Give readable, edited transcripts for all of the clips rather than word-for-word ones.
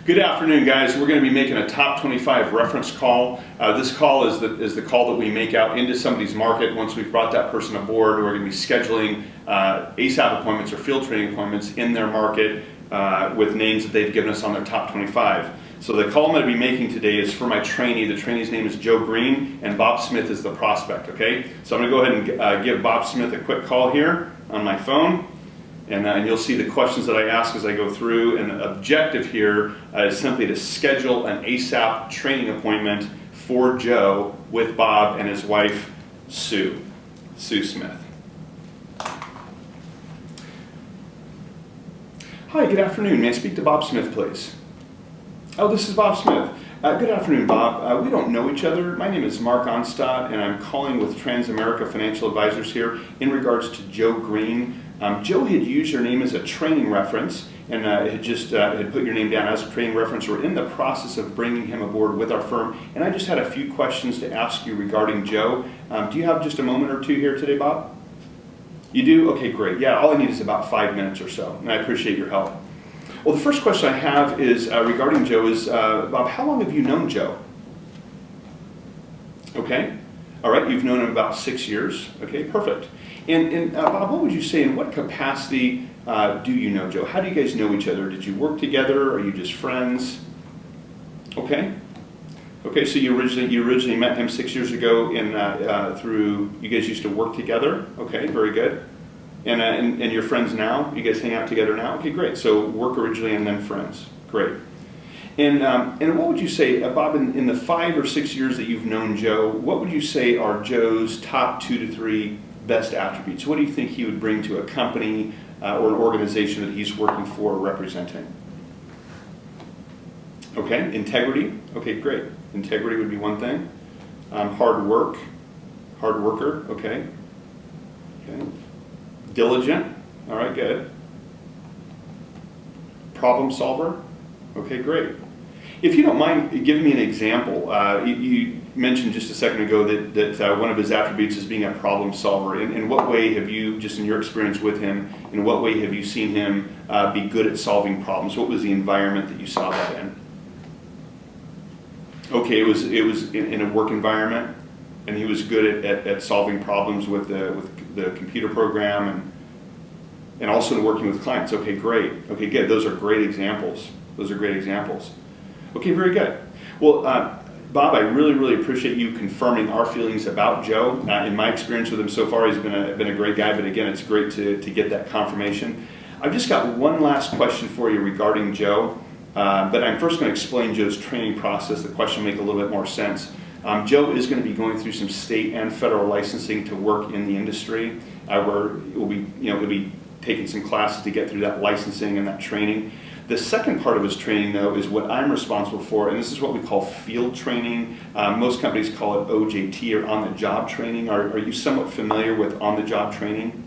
Good afternoon, guys. We're going to be making a top 25 reference call. This call is the call that we make out into somebody's market. Once we've brought that person aboard, we're going to be scheduling ASAP appointments or field training appointments in their market with names that they've given us on their top 25. So the call I'm going to be making today is for my trainee. The trainee's name is Joe Green, and Bob Smith is the prospect, okay? So I'm going to go ahead and give Bob Smith a quick call here on my phone. And you'll see the questions that I ask as I go through. And the objective here is simply to schedule an ASAP training appointment for Joe with Bob and his wife, Sue Smith. Hi, good afternoon. May I speak to Bob Smith, please? Oh, this is Bob Smith. Good afternoon, Bob. We don't know each other. My name is Mark Onstott, and I'm calling with Transamerica Financial Advisors here in regards to Joe Green. Joe had used your name as a training reference and had put your name down as a training reference. We're in the process of bringing him aboard with our firm, and I just had a few questions to ask you regarding Joe. Do you have just a moment or two here today, Bob? You do? Okay, great. Yeah, all I need is about 5 minutes or so, and I appreciate your help. Well, the first question I have is regarding Joe is, Bob, how long have you known Joe? Okay. All right, you've known him about 6 years. Okay, perfect. And Bob, what would you say, in what capacity do you know Joe? How do you guys know each other? Did you work together? Are you just friends? Okay. Okay, so you originally met him 6 years ago through, you guys used to work together? Okay, very good. And you're friends now? You guys hang out together now? Okay, great. So work originally and then friends. Great. And what would you say, Bob, in the 5 or 6 years that you've known Joe, what would you say are Joe's top 2 to 3 best attributes? What do you think he would bring to a company or an organization that he's working for or representing? Okay, integrity. Okay, great. Integrity would be one thing. Hard worker. Okay. Diligent. All right, good. Problem solver. Okay, great. If you don't mind giving me an example, you mentioned just a second ago that one of his attributes is being a problem solver. In what way have you, just in your experience with him, in what way have you seen him be good at solving problems? What was the environment that you saw that in? Okay, it was in a work environment, and he was good at solving problems with the computer program and also in working with clients. Okay, great. Okay, good. Those are great examples. Okay, very good. Well, Bob, I really appreciate you confirming our feelings about Joe. In my experience with him so far, he's been a great guy, but again, it's great to get that confirmation. I've just got one last question for you regarding Joe, but I'm first going to explain Joe's training process. The question will make a little bit more sense. Joe is going to be going through some state and federal licensing to work in the industry, where he'll be taking some classes to get through that licensing and that training. The second part of his training, though, is what I'm responsible for, and this is what we call field training. Most companies call it OJT, or on-the-job training. Are you somewhat familiar with on-the-job training?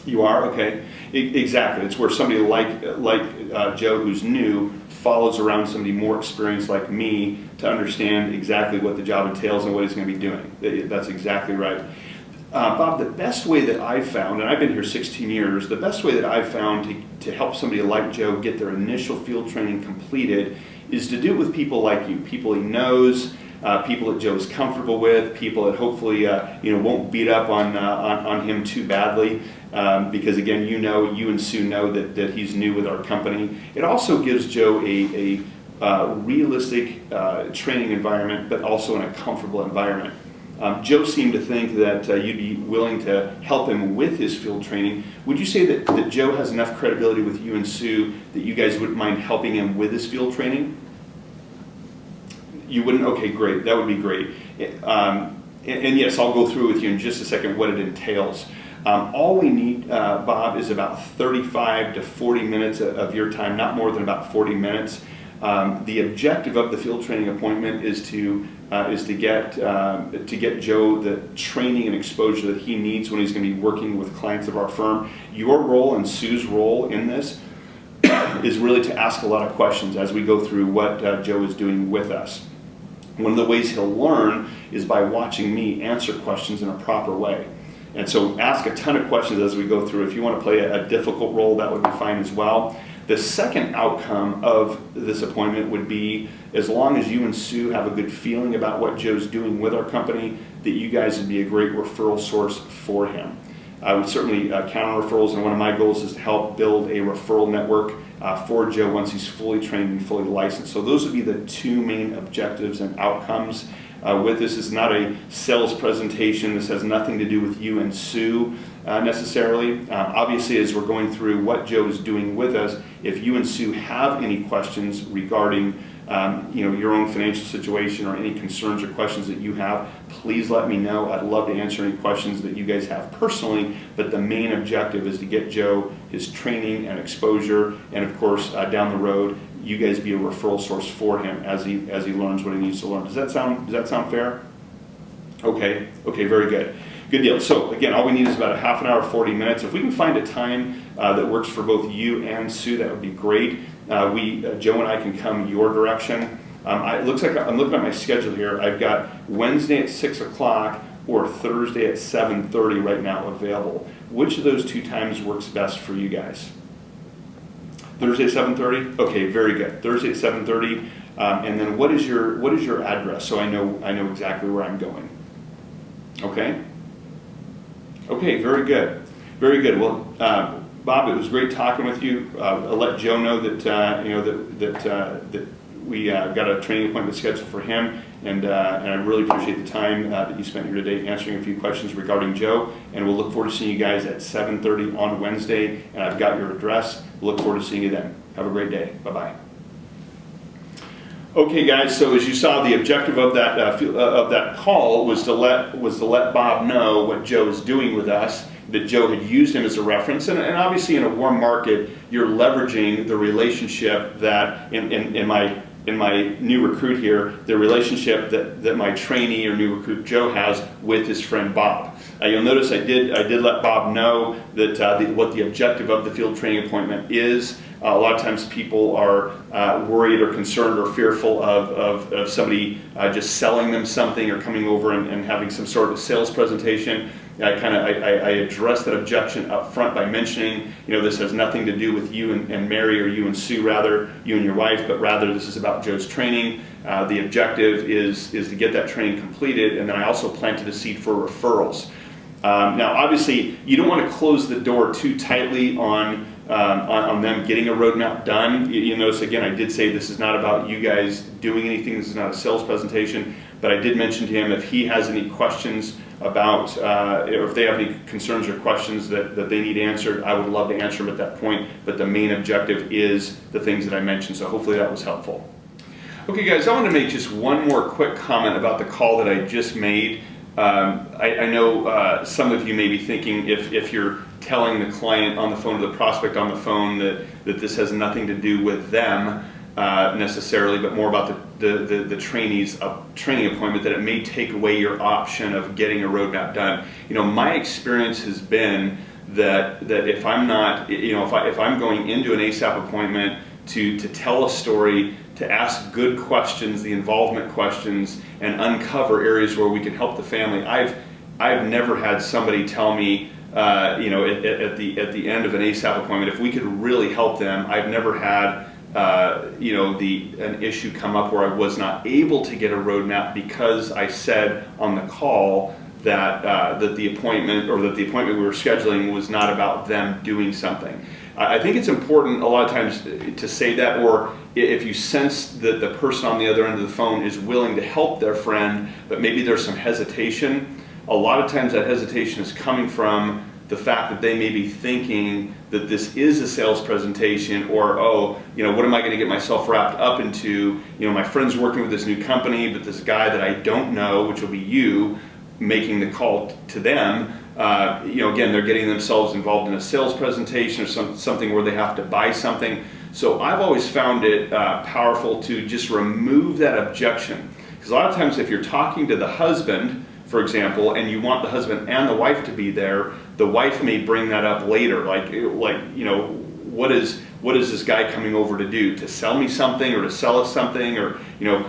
You are? Okay. Exactly. It's where somebody like Joe, who's new, follows around somebody more experienced like me to understand exactly what the job entails and what he's going to be doing. That's exactly right. Bob, the best way that I've found, and I've been here 16 years, the best way that I've found to help somebody like Joe get their initial field training completed is to do it with people like you, people he knows, people that Joe's comfortable with, people that hopefully won't beat up on him too badly, because again, you and Sue know that he's new with our company. It also gives Joe a realistic training environment, but also in a comfortable environment. Joe seemed to think that you'd be willing to help him with his field training. Would you say that Joe has enough credibility with you and Sue that you guys wouldn't mind helping him with his field training? You wouldn't? Okay, great. That would be great. And yes, I'll go through with you in just a second what it entails. All we need, Bob, is about 35 to 40 minutes of your time, not more than about 40 minutes. The objective of the field training appointment is to get Joe the training and exposure that he needs when he's going to be working with clients of our firm. Your role and Sue's role in this is really to ask a lot of questions as we go through what Joe is doing with us. One of the ways he'll learn is by watching me answer questions in a proper way. And so ask a ton of questions as we go through. If you want to play a difficult role, that would be fine as well. The second outcome of this appointment would be, as long as you and Sue have a good feeling about what Joe's doing with our company, that you guys would be a great referral source for him. I would certainly count on referrals, and one of my goals is to help build a referral network for Joe once he's fully trained and fully licensed. So those would be the two main objectives and outcomes with this. Is not a sales presentation. This has nothing to do with you and Sue necessarily. Obviously, as we're going through what Joe is doing with us, if you and Sue have any questions regarding your own financial situation or any concerns or questions that you have, please let me know. I'd love to answer any questions that you guys have personally, but the main objective is to get Joe his training and exposure, and of course, down the road, you guys be a referral source for him as he learns what he needs to learn. Does that sound fair? Okay, very good. Good deal. So again, all we need is about a half an hour, 40 minutes. If we can find a time that works for both you and Sue, that would be great. Joe and I can come your direction. It looks like I'm looking at my schedule here. I've got Wednesday at 6 o'clock or Thursday at 7:30 right now available. Which of those two times works best for you guys? Thursday at 7:30? Okay, very good. Thursday at 7:30. And then what is your address, so I know exactly where I'm going? Okay. Okay, very good. Very good. Well, Bob, it was great talking with you. I'll let Joe know that that we got a training appointment scheduled for him, and I really appreciate the time that you spent here today answering a few questions regarding Joe. And we'll look forward to seeing you guys at 7:30 on Wednesday. And I've got your address. Look forward to seeing you then. Have a great day. Bye bye. Okay, guys. So as you saw, the objective of that call was to let Bob know what Joe is doing with us. That Joe had used him as a reference, and obviously in a warm market, you're leveraging the relationship that in my new recruit here, the relationship that my trainee or new recruit Joe has with his friend Bob. You'll notice I did let Bob know that what the objective of the field training appointment is. A lot of times people are worried or concerned or fearful of somebody just selling them something or coming over and having some sort of sales presentation. I address that objection up front by mentioning, this has nothing to do with you and Mary, or you and Sue, rather, you and your wife, but rather this is about Joe's training. The objective is to get that training completed, and then I also planted a seed for referrals. Now, obviously, you don't want to close the door too tightly on them getting a roadmap done. You notice, again, I did say this is not about you guys doing anything. This is not a sales presentation, but I did mention to him if he has any questions about, or if they have any concerns or questions that they need answered, I would love to answer them at that point, but the main objective is the things that I mentioned, so hopefully that was helpful. Okay, guys, I want to make just one more quick comment about the call that I just made. I know some of you may be thinking, if you're telling the client on the phone, or the prospect on the phone, that this has nothing to do with them necessarily, but more about the trainee's training appointment, that it may take away your option of getting a roadmap done. My experience has been that if I'm not, if I'm going into an ASAP appointment to tell a story, to ask good questions, the involvement questions, and uncover areas where we can help the family, I've never had somebody tell me, at the end of an ASAP appointment, if we could really help them. I've never had an issue come up where I was not able to get a roadmap because I said on the call that the appointment we were scheduling was not about them doing something. I think it's important a lot of times to say that, or if you sense that the person on the other end of the phone is willing to help their friend, but maybe there's some hesitation. A lot of times that hesitation is coming from the fact that they may be thinking that this is a sales presentation, or, what am I going to get myself wrapped up into? My friend's working with this new company, but this guy that I don't know, which will be you, making the call to them, again, they're getting themselves involved in a sales presentation or something where they have to buy something. So I've always found it powerful to just remove that objection. Because a lot of times if you're talking to the husband, for example, and you want the husband and the wife to be there, the wife may bring that up later, like what what is this guy coming over to do? To sell me something or to sell us something? Or,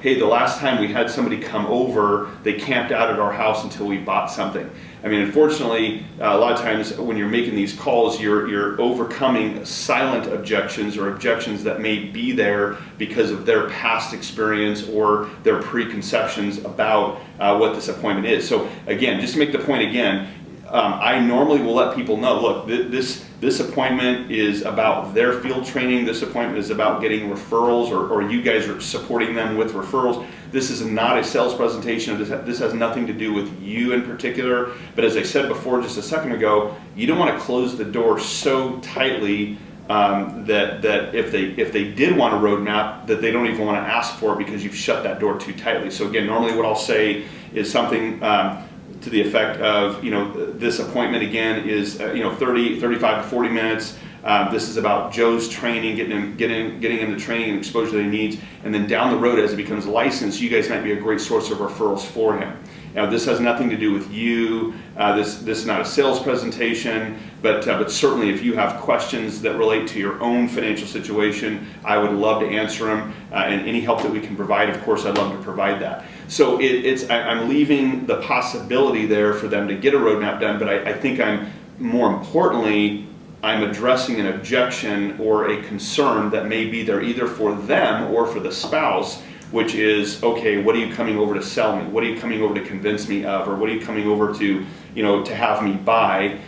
hey, the last time we had somebody come over, they camped out at our house until we bought something. I mean, unfortunately, a lot of times when you're making these calls, you're overcoming silent objections or objections that may be there because of their past experience or their preconceptions about what this appointment is. So again, just to make the point again, I normally will let people know, look, this appointment is about their field training. This appointment is about getting referrals, or you guys are supporting them with referrals. This is not a sales presentation. This has nothing to do with you in particular. But as I said before just a second ago, you don't want to close the door so tightly that if they did want a roadmap, that they don't even want to ask for it because you've shut that door too tightly. So again, normally what I'll say is something to the effect of, this appointment again is 35 to 40 minutes. This is about Joe's training, getting him the training and exposure that he needs, and then down the road as he becomes licensed, you guys might be a great source of referrals for him. Now, this has nothing to do with you. This is not a sales presentation, but certainly if you have questions that relate to your own financial situation, I would love to answer them, and any help that we can provide, of course, I'd love to provide that. So I'm leaving the possibility there for them to get a roadmap done, but I think more importantly, I'm addressing an objection or a concern that may be there either for them or for the spouse, which is, okay, what are you coming over to sell me? What are you coming over to convince me of? Or what are you coming over to, to have me buy?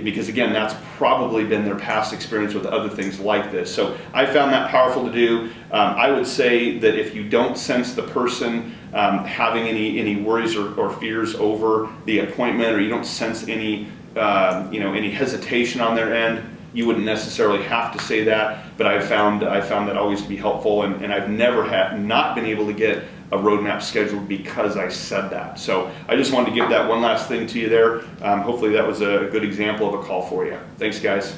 Because again, that's probably been their past experience with other things like this. So I found that powerful to do. I would say that if you don't sense the person having any worries or fears over the appointment, or you don't sense any hesitation on their end, you wouldn't necessarily have to say that, but I found that always to be helpful, and I've never not been able to get a roadmap scheduled because I said that. So I just wanted to give that one last thing to you there. Hopefully that was a good example of a call for you. Thanks, guys.